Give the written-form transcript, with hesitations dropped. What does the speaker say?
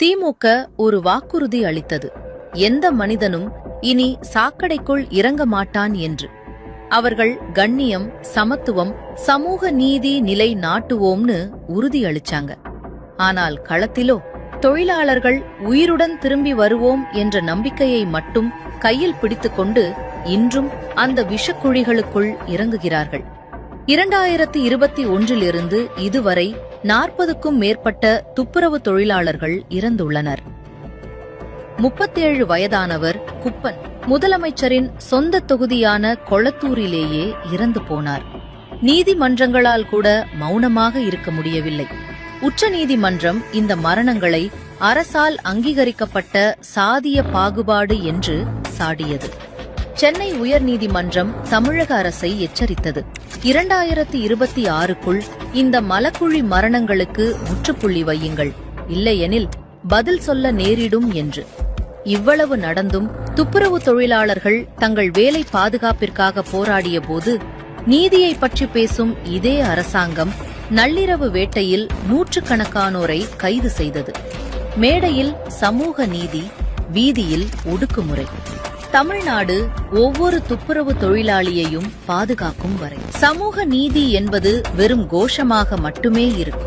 திமுக ஒரு வாக்குறுதி அளித்தது, எந்த மனிதனும் இனி சாக்கடைக்குள் இறங்க மாட்டான் என்று. அவர்கள் கண்ணியம், சமத்துவம், சமூக நீதி நிலை நாட்டுவோம்னு உறுதி அளிச்சாங்க. ஆனால் களத்திலோ தொழிலாளர்கள் உயிருடன் திரும்பி வருவோம் என்ற நம்பிக்கையை மட்டும் கையில் பிடித்துக்கொண்டு இன்றும் அந்த விஷக்குழிகளுக்குள் இறங்குகிறார்கள். 2021 இதுவரை 40க்கும் மேற்பட்ட துப்புரவு தொழிலாளர்கள் இறந்துள்ளனர். 37 வயதானவர் குப்பன் முதலமைச்சரின் சொந்த தொகுதியான கொளத்தூரிலேயே இறந்து போனார். நீதிமன்றங்களால் கூட மௌனமாக இருக்க முடியவில்லை. உச்சநீதிமன்றம் இந்த மரணங்களை அரசால் அங்கீகரிக்கப்பட்ட சாதிய பாகுபாடு என்று சாடியது. சென்னை உயர்நீதிமன்றம் தமிழக அரசை எச்சரித்தது, 2026க்குள் இந்த மலக்குழி மரணங்களுக்கு முற்றுப்புள்ளி வையுங்கள், இல்லையெனில் பதில் சொல்ல நேரிடும் என்று. இவ்வளவு நடந்தும் துப்புரவு தொழிலாளர்கள் தங்கள் வேலை பாதுகாப்பிற்காக போராடிய போது நீதியை பற்றி பேசும் இதே அரசாங்கம் நள்ளிரவு வேட்டையில் நூற்றுக்கணக்கானோரை கைது செய்தது. மேடையில் சமூக நீதி, வீதியில் ஒடுக்குமுறை. தமிழ்நாடு ஒவ்வொரு துப்புரவு தொழிலாளியையும் பாதுகாக்கும் வரை சமூக நீதி என்பது வெறும் கோஷமாக மட்டுமே இருக்கும்.